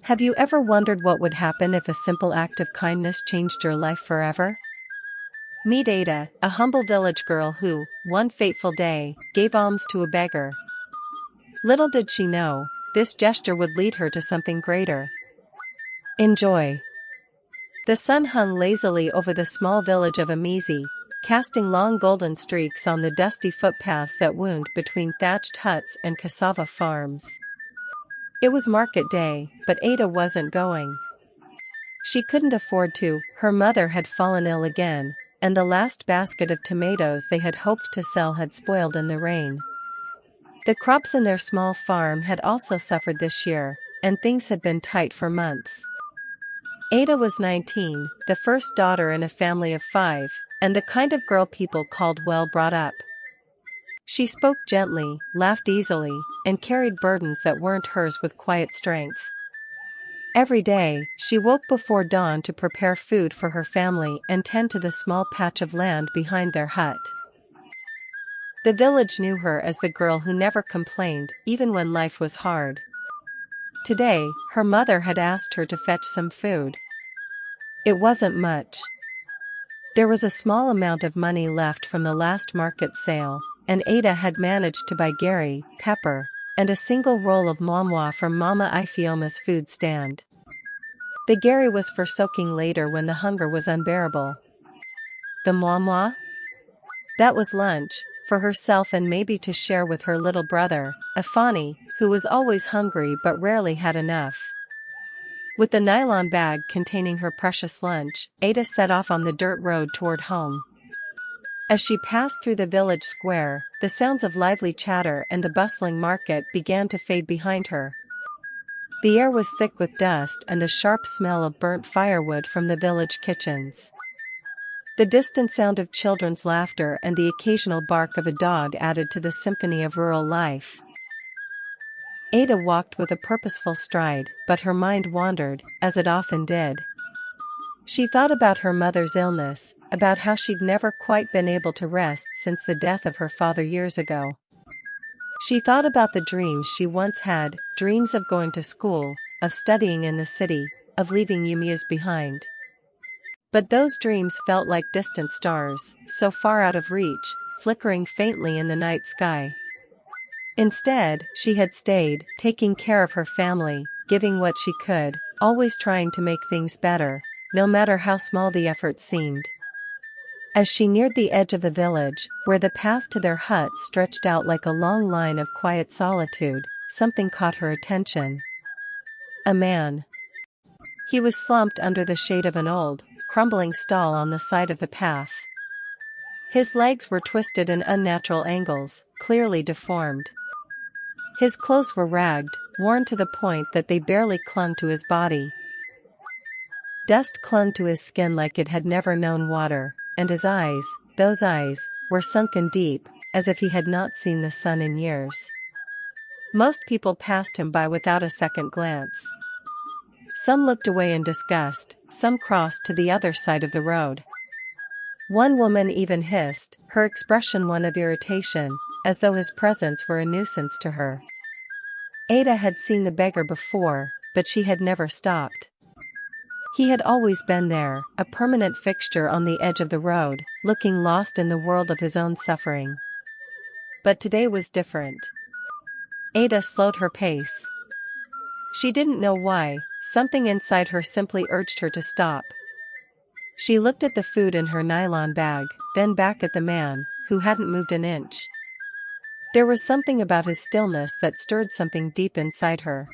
Have you ever wondered what would happen if a simple act of kindness changed your life forever? Meet Ada, a humble village girl who, one fateful day, gave alms to a beggar. Little did she know, this gesture would lead her to something greater. Enjoy. The sun hung lazily over the small village of Amizi, casting long golden streaks on the dusty footpaths that wound between thatched huts and cassava farms. It was market day, but Ada wasn't going. She couldn't afford to. Her mother had fallen ill again, and the last basket of tomatoes they had hoped to sell had spoiled in the rain. The crops in their small farm had also suffered this year, and things had been tight for months. Ada was 19, the first daughter in a family of 5, and the kind of girl people called well brought up. She spoke gently, laughed easily, and carried burdens that weren't hers with quiet strength. Every day, she woke before dawn to prepare food for her family and tend to the small patch of land behind their hut. The village knew her as the girl who never complained, even when life was hard. Today, her mother had asked her to fetch some food. It wasn't much. There was a small amount of money left from the last market sale, and Ada had managed to buy Gary, pepper, and a single roll of mwamwa from Mama Ifeoma's food stand. The Gary was for soaking later when the hunger was unbearable. The mwamwa? That was lunch, for herself and maybe to share with her little brother, Afani, who was always hungry but rarely had enough. With the nylon bag containing her precious lunch, Ada set off on the dirt road toward home. As she passed through the village square, the sounds of lively chatter and the bustling market began to fade behind her. The air was thick with dust and the sharp smell of burnt firewood from the village kitchens. The distant sound of children's laughter and the occasional bark of a dog added to the symphony of rural life. Ada walked with a purposeful stride, but her mind wandered, as it often did. She thought about her mother's illness, about how she'd never quite been able to rest since the death of her father years ago. She thought about the dreams she once had, dreams of going to school, of studying in the city, of leaving Yumyuz behind. But those dreams felt like distant stars, so far out of reach, flickering faintly in the night sky. Instead, she had stayed, taking care of her family, giving what she could, always trying to make things better, no matter how small the effort seemed. As she neared the edge of the village, where the path to their hut stretched out like a long line of quiet solitude, something caught her attention. A man. He was slumped under the shade of an old, crumbling stall on the side of the path. His legs were twisted in unnatural angles, clearly deformed. His clothes were ragged, worn to the point that they barely clung to his body. Dust clung to his skin like it had never known water, and his eyes, those eyes, were sunken deep, as if he had not seen the sun in years. Most people passed him by without a second glance. Some looked away in disgust, some crossed to the other side of the road. One woman even hissed, her expression one of irritation, as though his presence were a nuisance to her. Ada had seen the beggar before, but she had never stopped. He had always been there, a permanent fixture on the edge of the road, looking lost in the world of his own suffering. But today was different. Ada slowed her pace. She didn't know why, something inside her simply urged her to stop. She looked at the food in her nylon bag, then back at the man, who hadn't moved an inch. There was something about his stillness that stirred something deep inside her.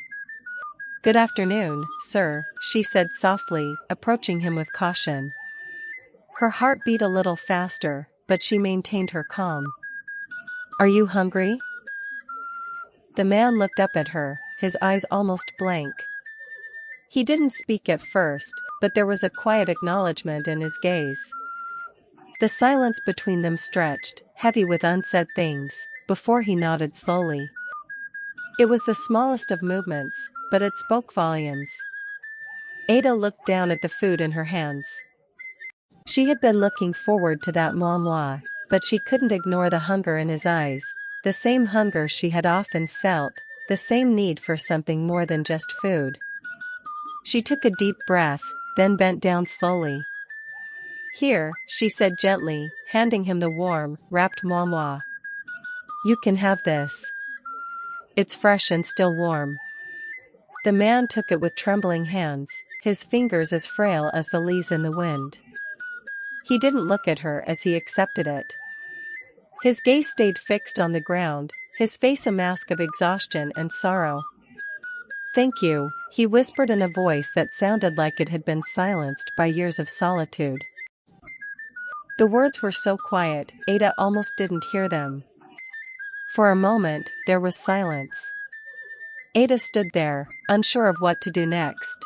"Good afternoon, sir," she said softly, approaching him with caution. Her heart beat a little faster, but she maintained her calm. "Are you hungry?" The man looked up at her, his eyes almost blank. He didn't speak at first, but there was a quiet acknowledgement in his gaze. The silence between them stretched, heavy with unsaid things, before he nodded slowly. It was the smallest of movements, but it spoke volumes. Ada looked down at the food in her hands. She had been looking forward to that mwamwa, but she couldn't ignore the hunger in his eyes, the same hunger she had often felt, the same need for something more than just food. She took a deep breath, then bent down slowly. "Here," she said gently, handing him the warm, wrapped moi. "You can have this. It's fresh and still warm." The man took it with trembling hands, his fingers as frail as the leaves in the wind. He didn't look at her as he accepted it. His gaze stayed fixed on the ground, his face a mask of exhaustion and sorrow. "Thank you," he whispered in a voice that sounded like it had been silenced by years of solitude. The words were so quiet, Ada almost didn't hear them. For a moment, there was silence. Ada stood there, unsure of what to do next.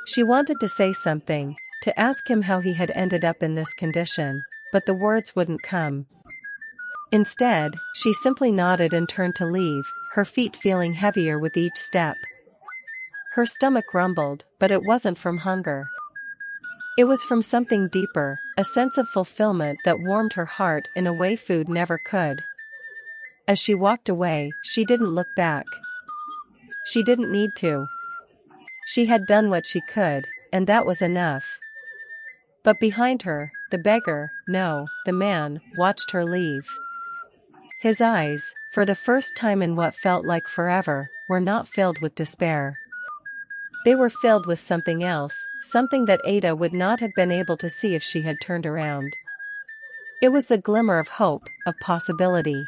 She wanted to say something, to ask him how he had ended up in this condition, but the words wouldn't come. Instead, she simply nodded and turned to leave, her feet feeling heavier with each step. Her stomach rumbled, but it wasn't from hunger. It was from something deeper, a sense of fulfillment that warmed her heart in a way food never could. As she walked away, she didn't look back. She didn't need to. She had done what she could, and that was enough. But behind her, the beggar, no, the man, watched her leave. His eyes, for the first time in what felt like forever, were not filled with despair. They were filled with something else, something that Ada would not have been able to see if she had turned around. It was the glimmer of hope, of possibility.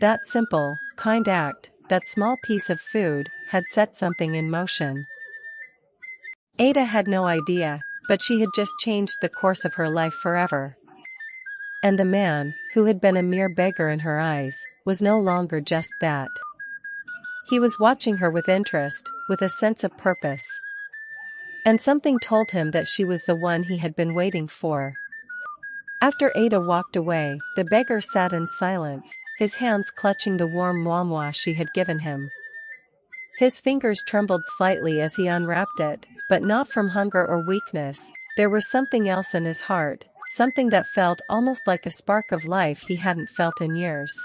That simple, kind act, that small piece of food, had set something in motion. Ada had no idea, but she had just changed the course of her life forever. And the man, who had been a mere beggar in her eyes, was no longer just that. He was watching her with interest, with a sense of purpose. And something told him that she was the one he had been waiting for. After Ada walked away, the beggar sat in silence, his hands clutching the warm moi she had given him. His fingers trembled slightly as he unwrapped it, but not from hunger or weakness. There was something else in his heart, something that felt almost like a spark of life he hadn't felt in years.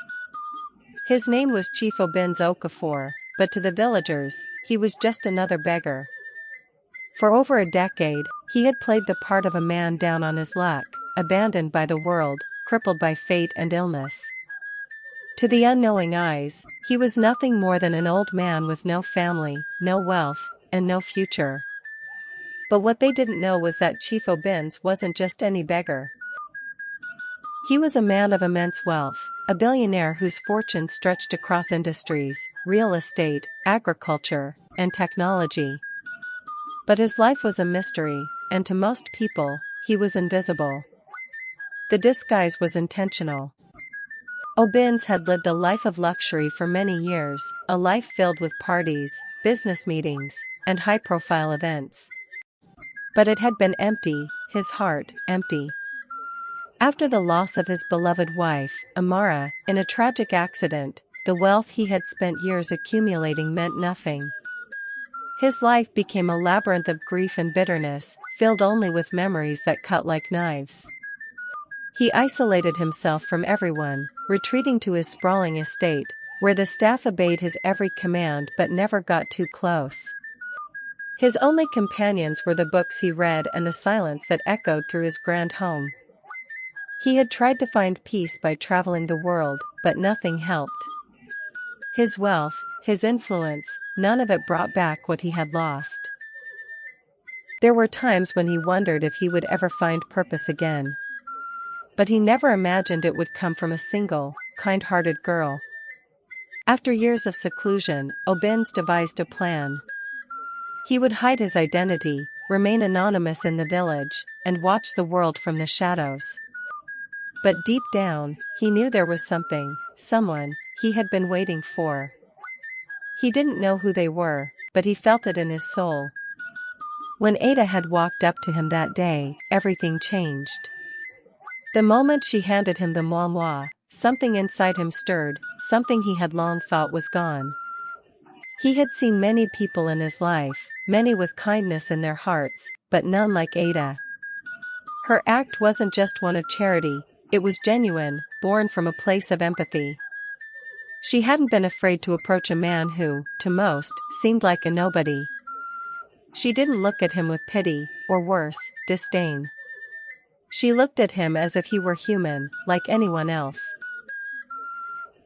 His name was Chief Obins Okafor, but to the villagers, he was just another beggar. For over a decade, he had played the part of a man down on his luck, abandoned by the world, crippled by fate and illness. To the unknowing eyes, he was nothing more than an old man with no family, no wealth, and no future. But what they didn't know was that Chief Obins wasn't just any beggar. He was a man of immense wealth, a billionaire whose fortune stretched across industries, real estate, agriculture, and technology. But his life was a mystery, and to most people, he was invisible. The disguise was intentional. Obins had lived a life of luxury for many years, a life filled with parties, business meetings, and high-profile events. But it had been empty, his heart, empty. After the loss of his beloved wife, Amara, in a tragic accident, the wealth he had spent years accumulating meant nothing. His life became a labyrinth of grief and bitterness, filled only with memories that cut like knives. He isolated himself from everyone, retreating to his sprawling estate, where the staff obeyed his every command but never got too close. His only companions were the books he read and the silence that echoed through his grand home. He had tried to find peace by traveling the world, but nothing helped. His wealth, his influence, none of it brought back what he had lost. There were times when he wondered if he would ever find purpose again. But he never imagined it would come from a single, kind-hearted girl. After years of seclusion, Obins devised a plan. He would hide his identity, remain anonymous in the village, and watch the world from the shadows. But deep down, he knew there was something, someone, he had been waiting for. He didn't know who they were, but he felt it in his soul. When Ada had walked up to him that day, everything changed. The moment she handed him the moi, something inside him stirred, something he had long thought was gone. He had seen many people in his life, many with kindness in their hearts, but none like Ada. Her act wasn't just one of charity, it was genuine, born from a place of empathy. She hadn't been afraid to approach a man who, to most, seemed like a nobody. She didn't look at him with pity, or worse, disdain. She looked at him as if he were human, like anyone else.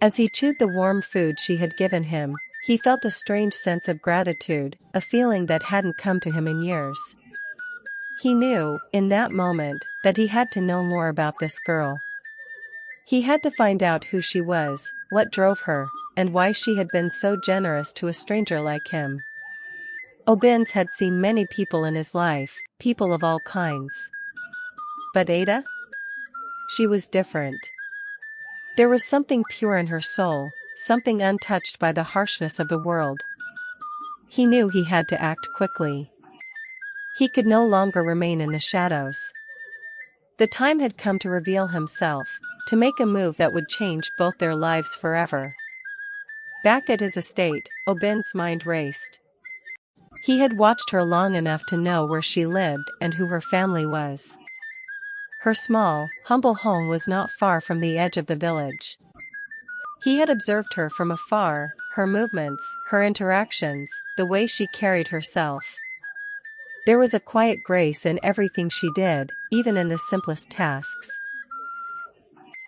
As he chewed the warm food she had given him, he felt a strange sense of gratitude, a feeling that hadn't come to him in years. He knew, in that moment, that he had to know more about this girl. He had to find out who she was, what drove her, and why she had been so generous to a stranger like him. Alms had seen many people in his life, people of all kinds. But Ada? She was different. There was something pure in her soul, something untouched by the harshness of the world. He knew he had to act quickly. He could no longer remain in the shadows. The time had come to reveal himself, to make a move that would change both their lives forever. Back at his estate, Alms' mind raced. He had watched her long enough to know where she lived and who her family was. Her small, humble home was not far from the edge of the village. He had observed her from afar, her movements, her interactions, the way she carried herself. There was a quiet grace in everything she did, even in the simplest tasks.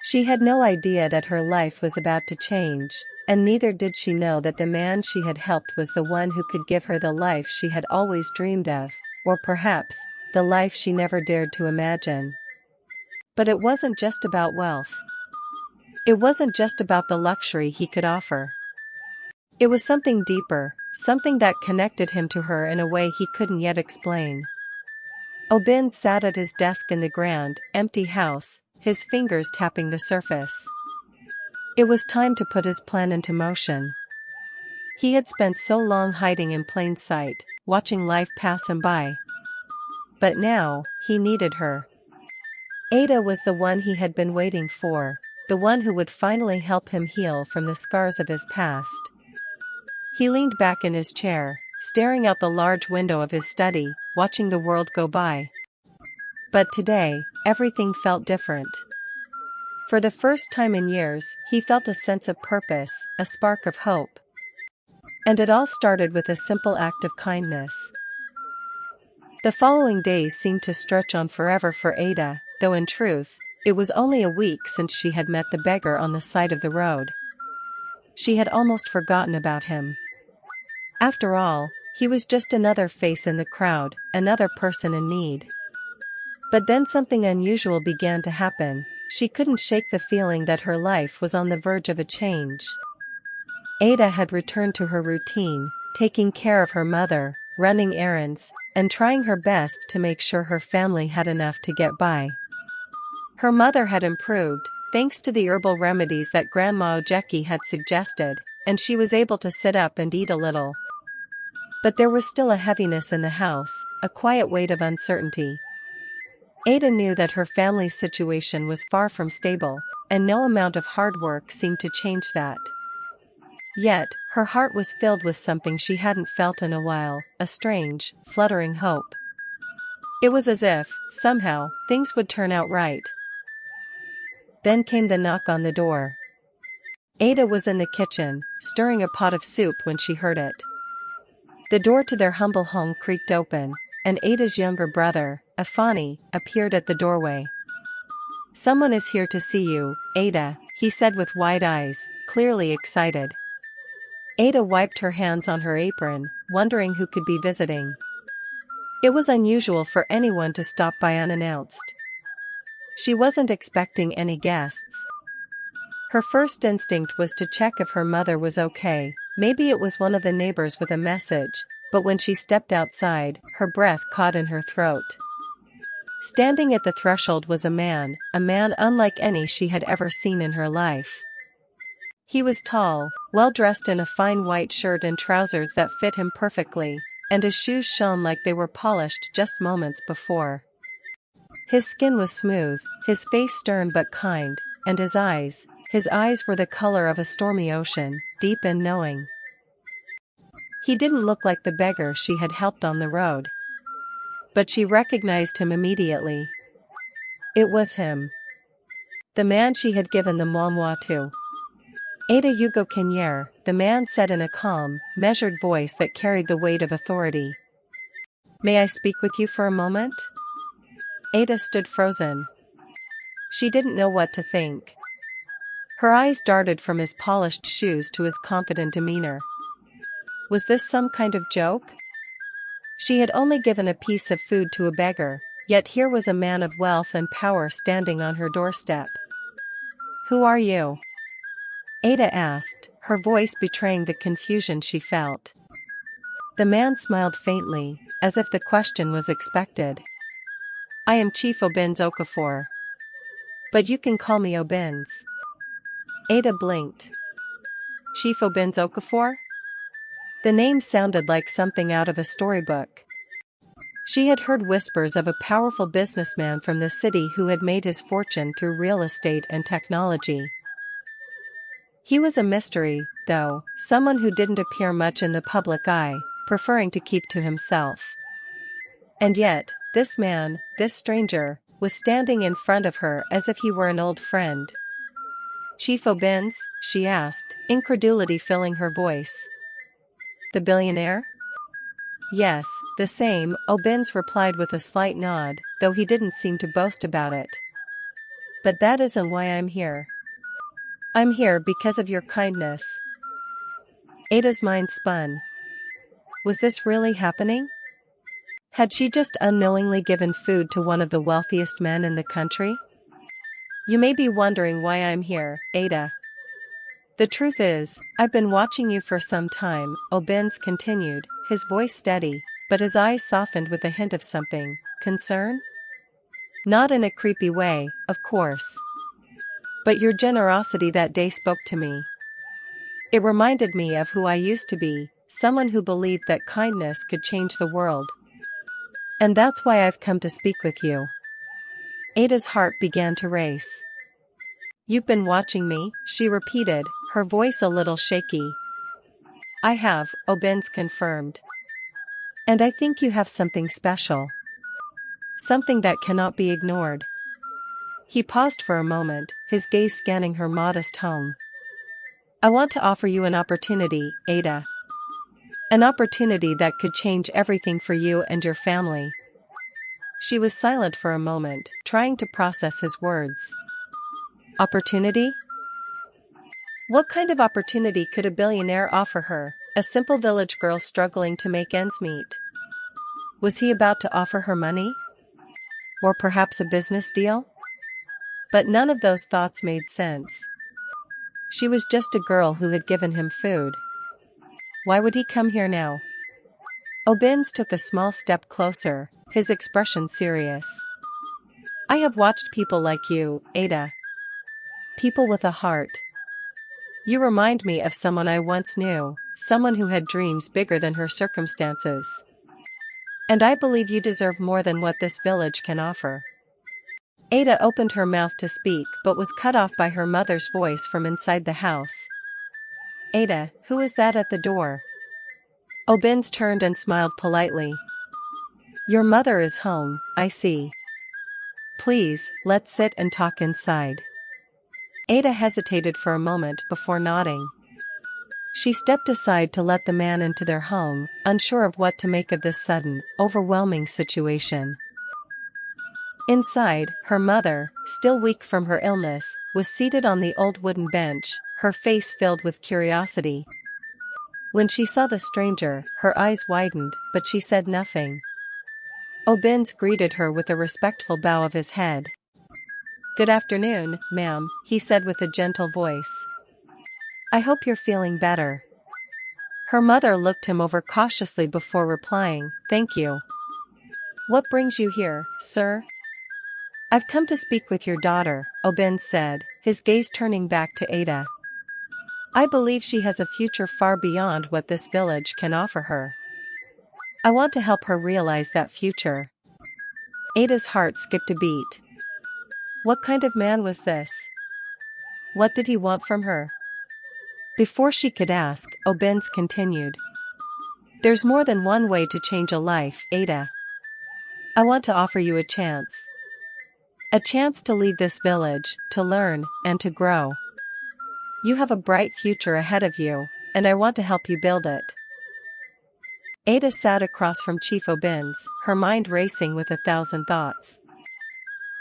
She had no idea that her life was about to change, and neither did she know that the man she had helped was the one who could give her the life she had always dreamed of, or perhaps, the life she never dared to imagine. But it wasn't just about wealth. It wasn't just about the luxury he could offer. It was something deeper, something that connected him to her in a way he couldn't yet explain. Alms sat at his desk in the grand, empty house, his fingers tapping the surface. It was time to put his plan into motion. He had spent so long hiding in plain sight, watching life pass him by. But now, he needed her. Ada was the one he had been waiting for, the one who would finally help him heal from the scars of his past. He leaned back in his chair, staring out the large window of his study, watching the world go by. But today, everything felt different. For the first time in years, he felt a sense of purpose, a spark of hope. And it all started with a simple act of kindness. The following days seemed to stretch on forever for Ada, though in truth, it was only a week since she had met the beggar on the side of the road. She had almost forgotten about him. After all, he was just another face in the crowd, another person in need. But then something unusual began to happen. She couldn't shake the feeling that her life was on the verge of a change. Ada had returned to her routine, taking care of her mother, running errands, and trying her best to make sure her family had enough to get by. Her mother had improved, thanks to the herbal remedies that Grandma Ojeki had suggested, and she was able to sit up and eat a little. But there was still a heaviness in the house, a quiet weight of uncertainty. Ada knew that her family's situation was far from stable, and no amount of hard work seemed to change that. Yet, her heart was filled with something she hadn't felt in a while, a strange, fluttering hope. It was as if, somehow, things would turn out right. Then came the knock on the door. Ada was in the kitchen, stirring a pot of soup when she heard it. The door to their humble home creaked open, and Ada's younger brother, Afani, appeared at the doorway. "Someone is here to see you, Ada," he said with wide eyes, clearly excited. Ada wiped her hands on her apron, wondering who could be visiting. It was unusual for anyone to stop by unannounced. She wasn't expecting any guests. Her first instinct was to check if her mother was okay, maybe it was one of the neighbors with a message, but when she stepped outside, her breath caught in her throat. Standing at the threshold was a man unlike any she had ever seen in her life. He was tall, well-dressed in a fine white shirt and trousers that fit him perfectly, and his shoes shone like they were polished just moments before. His skin was smooth, his face stern but kind, and his eyes were the color of a stormy ocean, deep and knowing. He didn't look like the beggar she had helped on the road. But she recognized him immediately. It was him. The man she had given the moinmois to. Ada Hugo Kenyer, the man said in a calm, measured voice that carried the weight of authority. May I speak with you for a moment? Ada stood frozen. She didn't know what to think. Her eyes darted from his polished shoes to his confident demeanor. Was this some kind of joke? She had only given a piece of food to a beggar, yet here was a man of wealth and power standing on her doorstep. "Who are you?" Ada asked, her voice betraying the confusion she felt. The man smiled faintly, as if the question was expected. "I am Chief Obins Okafor. But you can call me Obins." Ada blinked. Chief Obins Okafor? The name sounded like something out of a storybook. She had heard whispers of a powerful businessman from the city who had made his fortune through real estate and technology. He was a mystery, though, someone who didn't appear much in the public eye, preferring to keep to himself. And yet, this man, this stranger, was standing in front of her as if he were an old friend. "Chief Obins?" she asked, incredulity filling her voice. "The billionaire?" "Yes, the same," Obins replied with a slight nod, though he didn't seem to boast about it. "But that isn't why I'm here. I'm here because of your kindness." Ada's mind spun. Was this really happening? Had she just unknowingly given food to one of the wealthiest men in the country? "You may be wondering why I'm here, Ada. The truth is, I've been watching you for some time," Obins continued, his voice steady, but his eyes softened with a hint of something. "Concern? Not in a creepy way, of course. But your generosity that day spoke to me. It reminded me of who I used to be, someone who believed that kindness could change the world. And that's why I've come to speak with you." Ada's heart began to race. "You've been watching me?" she repeated, her voice a little shaky. "I have," Obins confirmed. "And I think you have something special. Something that cannot be ignored." He paused for a moment, his gaze scanning her modest home. "I want to offer you an opportunity, Ada. An opportunity that could change everything for you and your family." She was silent for a moment, trying to process his words. Opportunity? What kind of opportunity could a billionaire offer her, a simple village girl struggling to make ends meet? Was he about to offer her money? Or perhaps a business deal? But none of those thoughts made sense. She was just a girl who had given him food. Why would he come here now? Obins took a small step closer, his expression serious. "I have watched people like you, Ada. People with a heart. You remind me of someone I once knew, someone who had dreams bigger than her circumstances. And I believe you deserve more than what this village can offer." Ada opened her mouth to speak but was cut off by her mother's voice from inside the house. "Ada, who is that at the door?" Obins turned and smiled politely. "Your mother is home, I see. Please, let's sit and talk inside." Ada hesitated for a moment before nodding. She stepped aside to let the man into their home, unsure of what to make of this sudden, overwhelming situation. Inside, her mother, still weak from her illness, was seated on the old wooden bench, her face filled with curiosity. When she saw the stranger, her eyes widened, but she said nothing. Obins greeted her with a respectful bow of his head. "Good afternoon, ma'am," he said with a gentle voice. "I hope you're feeling better." Her mother looked him over cautiously before replying, "Thank you." "What brings you here, sir?" "I've come to speak with your daughter," Obins said, his gaze turning back to Ada. "I believe she has a future far beyond what this village can offer her. I want to help her realize that future." Ada's heart skipped a beat. What kind of man was this? What did he want from her? Before she could ask, Obins continued. "There's more than one way to change a life, Ada. I want to offer you a chance. A chance to leave this village, to learn, and to grow. You have a bright future ahead of you, and I want to help you build it." Ada sat across from Chief Obins, her mind racing with 1,000 thoughts.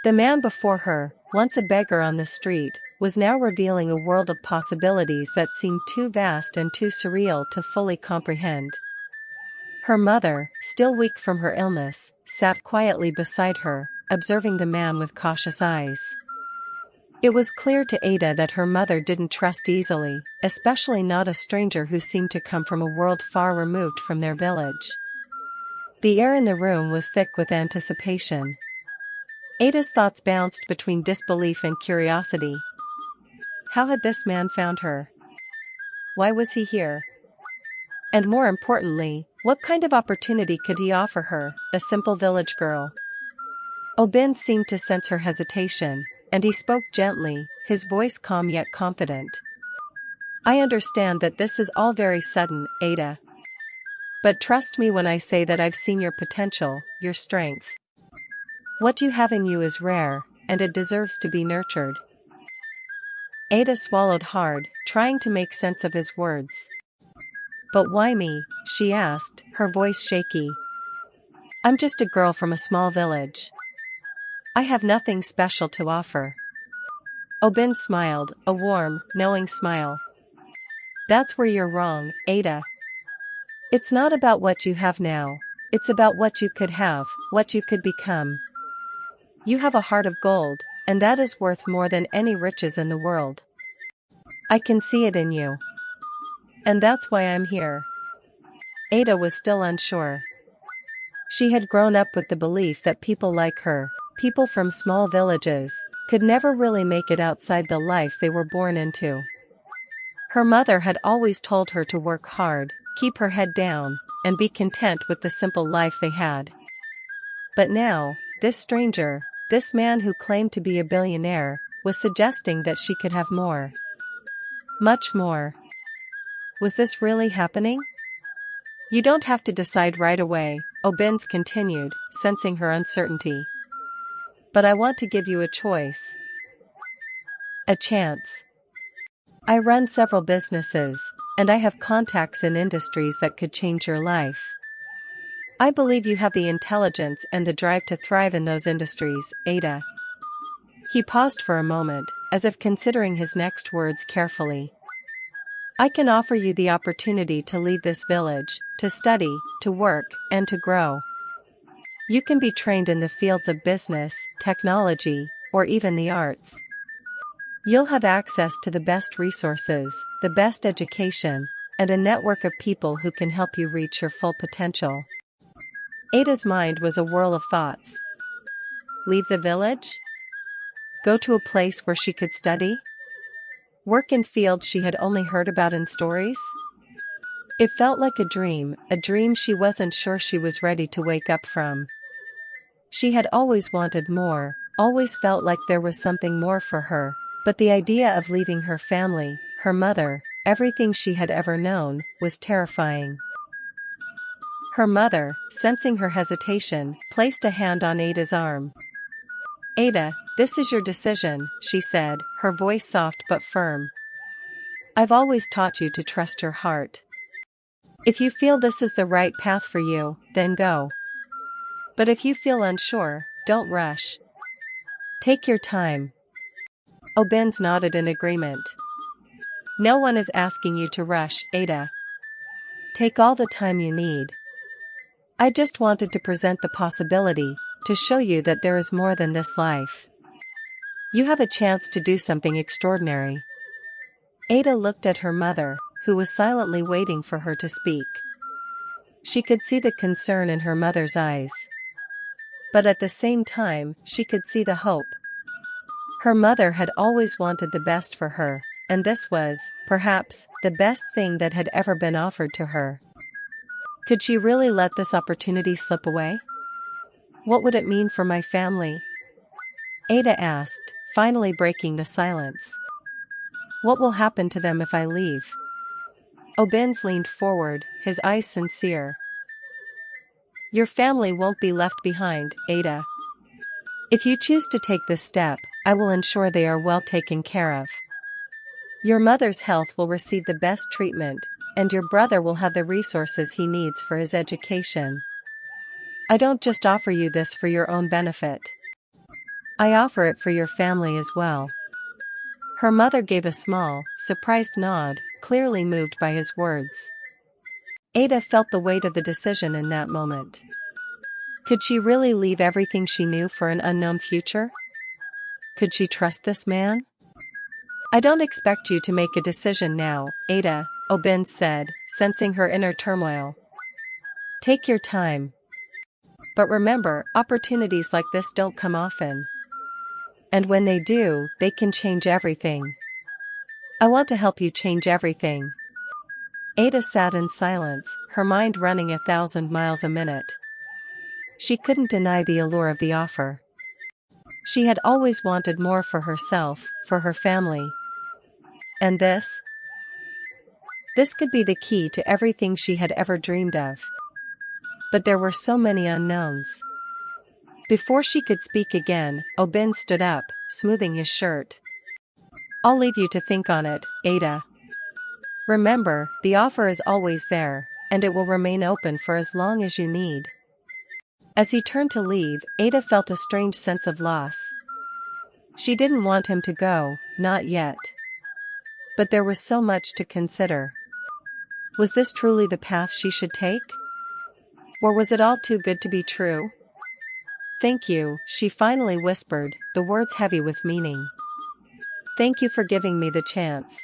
The man before her, once a beggar on the street, was now revealing a world of possibilities that seemed too vast and too surreal to fully comprehend. Her mother, still weak from her illness, sat quietly beside her, observing the man with cautious eyes. It was clear to Ada that her mother didn't trust easily, especially not a stranger who seemed to come from a world far removed from their village. The air in the room was thick with anticipation. Ada's thoughts bounced between disbelief and curiosity. How had this man found her? Why was he here? And more importantly, what kind of opportunity could he offer her, a simple village girl? Obin seemed to sense her hesitation, and he spoke gently, his voice calm yet confident. I understand that this is all very sudden, Ada. But trust me when I say that I've seen your potential, your strength. What you have in you is rare, and it deserves to be nurtured. Ada swallowed hard, trying to make sense of his words. But why me? She asked, her voice shaky. I'm just a girl from a small village. I have nothing special to offer. Obin smiled, a warm, knowing smile. That's where you're wrong, Ada. It's not about what you have now. It's about what you could have, what you could become. You have a heart of gold, and that is worth more than any riches in the world. I can see it in you. And that's why I'm here. Ada was still unsure. She had grown up with the belief that people like her, people from small villages, could never really make it outside the life they were born into. Her mother had always told her to work hard, keep her head down, and be content with the simple life they had. But now, this stranger, this man who claimed to be a billionaire, was suggesting that she could have more. Much more. Was this really happening? You don't have to decide right away, Obins continued, sensing her uncertainty. But I want to give you a choice. A chance. I run several businesses, and I have contacts in industries that could change your life. I believe you have the intelligence and the drive to thrive in those industries, Ada. He paused for a moment, as if considering his next words carefully. I can offer you the opportunity to lead this village, to study, to work, and to grow. You can be trained in the fields of business, technology, or even the arts. You'll have access to the best resources, the best education, and a network of people who can help you reach your full potential. Ada's mind was a whirl of thoughts. Leave the village? Go to a place where she could study? Work in fields she had only heard about in stories? It felt like a dream she wasn't sure she was ready to wake up from. She had always wanted more, always felt like there was something more for her, but the idea of leaving her family, her mother, everything she had ever known, was terrifying. Her mother, sensing her hesitation, placed a hand on Ada's arm. Ada, this is your decision, she said, her voice soft but firm. I've always taught you to trust your heart. If you feel this is the right path for you, then go. But if you feel unsure, don't rush. Take your time. Obins nodded in agreement. No one is asking you to rush, Ada. Take all the time you need. I just wanted to present the possibility, to show you that there is more than this life. You have a chance to do something extraordinary. Ada looked at her mother, who was silently waiting for her to speak. She could see the concern in her mother's eyes. But at the same time, she could see the hope. Her mother had always wanted the best for her, and this was, perhaps, the best thing that had ever been offered to her. Could she really let this opportunity slip away? What would it mean for my family? Ada asked, finally breaking the silence. What will happen to them if I leave? Obins leaned forward, his eyes sincere. Your family won't be left behind, Ada. If you choose to take this step, I will ensure they are well taken care of. Your mother's health will receive the best treatment, and your brother will have the resources he needs for his education. I don't just offer you this for your own benefit. I offer it for your family as well." Her mother gave a small, surprised nod, clearly moved by his words. Ada felt the weight of the decision in that moment. Could she really leave everything she knew for an unknown future? Could she trust this man? "I don't expect you to make a decision now, Ada," Obin said, sensing her inner turmoil. "Take your time. But remember, opportunities like this don't come often. And when they do, they can change everything. I want to help you change everything." Ada sat in silence, her mind running 1,000 miles a minute. She couldn't deny the allure of the offer. She had always wanted more for herself, for her family. And this? This could be the key to everything she had ever dreamed of. But there were so many unknowns. Before she could speak again, Obin stood up, smoothing his shirt. "I'll leave you to think on it, Ada. Remember, the offer is always there, and it will remain open for as long as you need." As he turned to leave, Ada felt a strange sense of loss. She didn't want him to go, not yet. But there was so much to consider. Was this truly the path she should take? Or was it all too good to be true? "Thank you," she finally whispered, the words heavy with meaning. "Thank you for giving me the chance."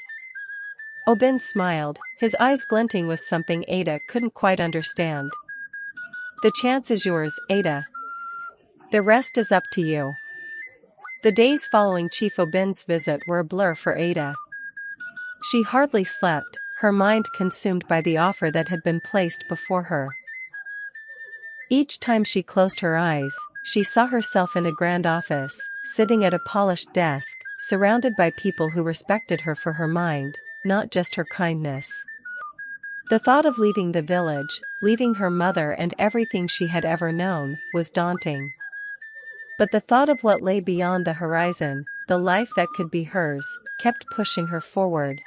Obin smiled, his eyes glinting with something Ada couldn't quite understand. "The chance is yours, Ada. The rest is up to you." The days following Chief Obin's visit were a blur for Ada. She hardly slept, her mind consumed by the offer that had been placed before her. Each time she closed her eyes, she saw herself in a grand office, sitting at a polished desk, surrounded by people who respected her for her mind, not just her kindness. The thought of leaving the village, leaving her mother and everything she had ever known, was daunting. But the thought of what lay beyond the horizon, the life that could be hers, kept pushing her forward.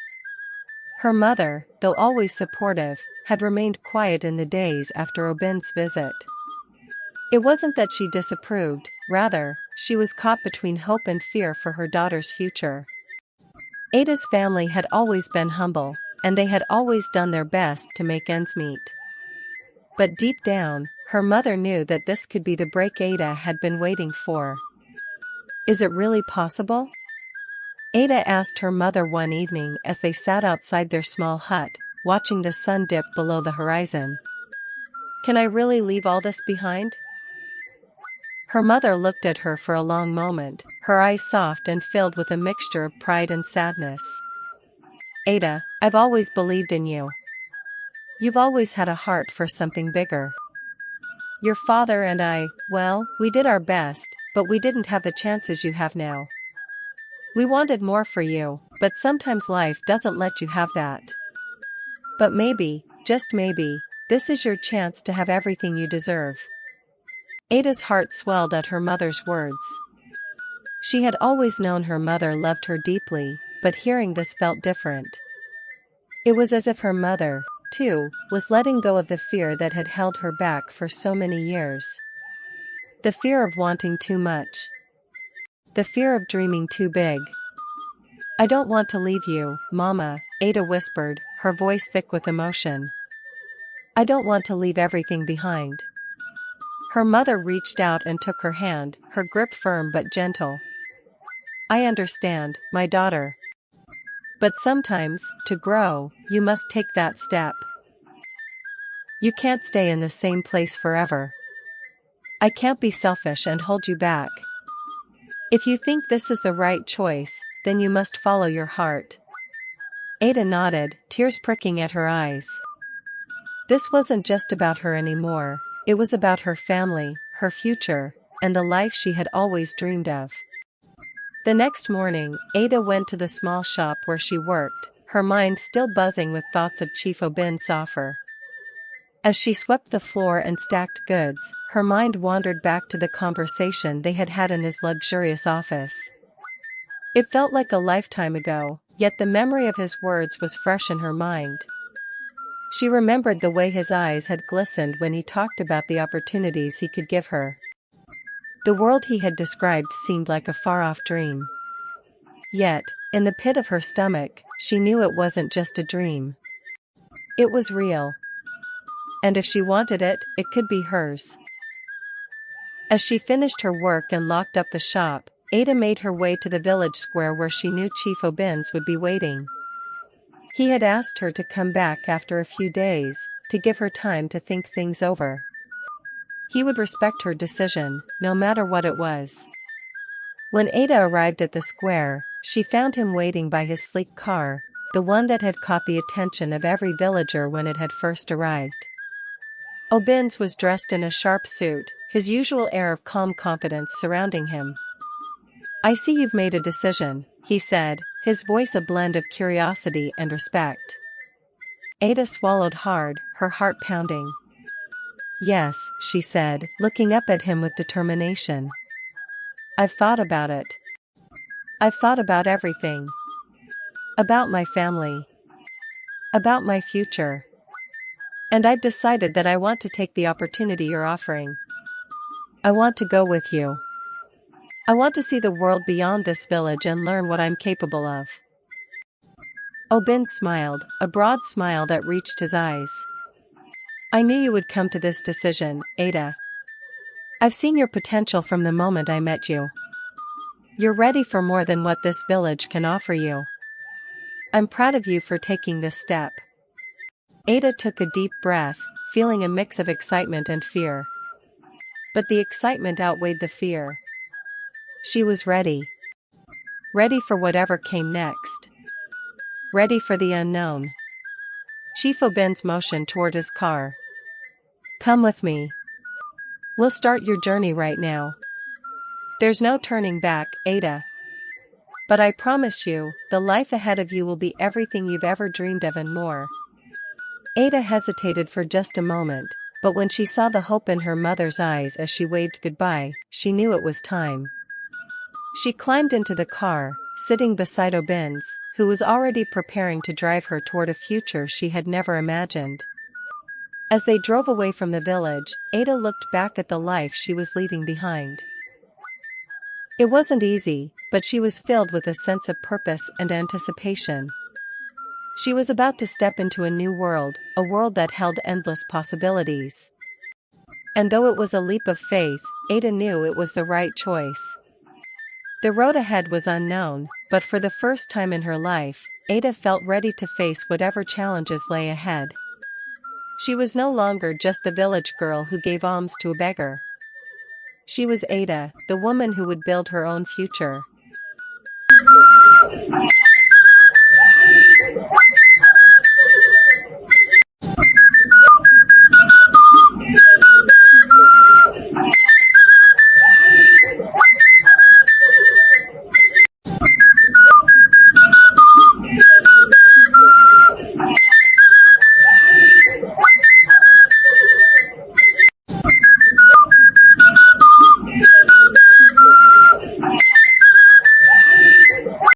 Her mother, though always supportive, had remained quiet in the days after Obin's visit. It wasn't that she disapproved, rather, she was caught between hope and fear for her daughter's future. Ada's family had always been humble, and they had always done their best to make ends meet. But deep down, her mother knew that this could be the break Ada had been waiting for. "Is it really possible?" Ada asked her mother one evening as they sat outside their small hut, watching the sun dip below the horizon. "Can I really leave all this behind?" Her mother looked at her for a long moment, her eyes soft and filled with a mixture of pride and sadness. "Ada, I've always believed in you. You've always had a heart for something bigger. Your father and I, well, we did our best, but we didn't have the chances you have now. We wanted more for you, but sometimes life doesn't let you have that. But maybe, just maybe, this is your chance to have everything you deserve." Ada's heart swelled at her mother's words. She had always known her mother loved her deeply, but hearing this felt different. It was as if her mother, too, was letting go of the fear that had held her back for so many years. The fear of wanting too much. The fear of dreaming too big. "I don't want to leave you, Mama," Ada whispered, her voice thick with emotion. "I don't want to leave everything behind." Her mother reached out and took her hand, her grip firm but gentle. "I understand, my daughter. But sometimes, to grow, you must take that step. You can't stay in the same place forever. I can't be selfish and hold you back. If you think this is the right choice, then you must follow your heart." Ada nodded, tears pricking at her eyes. This wasn't just about her anymore, it was about her family, her future, and the life she had always dreamed of. The next morning, Ada went to the small shop where she worked, her mind still buzzing with thoughts of Chief Obin's offer. As she swept the floor and stacked goods, her mind wandered back to the conversation they had had in his luxurious office. It felt like a lifetime ago, yet the memory of his words was fresh in her mind. She remembered the way his eyes had glistened when he talked about the opportunities he could give her. The world he had described seemed like a far-off dream. Yet, in the pit of her stomach, she knew it wasn't just a dream. It was real. And if she wanted it, it could be hers. As she finished her work and locked up the shop, Ada made her way to the village square where she knew Chief O'Bins would be waiting. He had asked her to come back after a few days, to give her time to think things over. He would respect her decision, no matter what it was. When Ada arrived at the square, she found him waiting by his sleek car, the one that had caught the attention of every villager when it had first arrived. O'Bins was dressed in a sharp suit, his usual air of calm confidence surrounding him. "I see you've made a decision," he said, his voice a blend of curiosity and respect. Ada swallowed hard, her heart pounding. "Yes," she said, looking up at him with determination. "I've thought about it. I've thought about everything. About my family. About my future. And I've decided that I want to take the opportunity you're offering. I want to go with you. I want to see the world beyond this village and learn what I'm capable of." O'Bins smiled, a broad smile that reached his eyes. "I knew you would come to this decision, Ada. I've seen your potential from the moment I met you. You're ready for more than what this village can offer you. I'm proud of you for taking this step." Ada took a deep breath, feeling a mix of excitement and fear. But the excitement outweighed the fear. She was ready. Ready for whatever came next. Ready for the unknown. Chief O'Bins motioned toward his car. "Come with me. We'll start your journey right now. There's no turning back, Ada. But I promise you, the life ahead of you will be everything you've ever dreamed of and more." Ada hesitated for just a moment, but when she saw the hope in her mother's eyes as she waved goodbye, she knew it was time. She climbed into the car, sitting beside O'Bins, who was already preparing to drive her toward a future she had never imagined. As they drove away from the village, Ada looked back at the life she was leaving behind. It wasn't easy, but she was filled with a sense of purpose and anticipation. She was about to step into a new world, a world that held endless possibilities. And though it was a leap of faith, Ada knew it was the right choice. The road ahead was unknown, but for the first time in her life, Ada felt ready to face whatever challenges lay ahead. She was no longer just the village girl who gave alms to a beggar. She was Ada, the woman who would build her own future.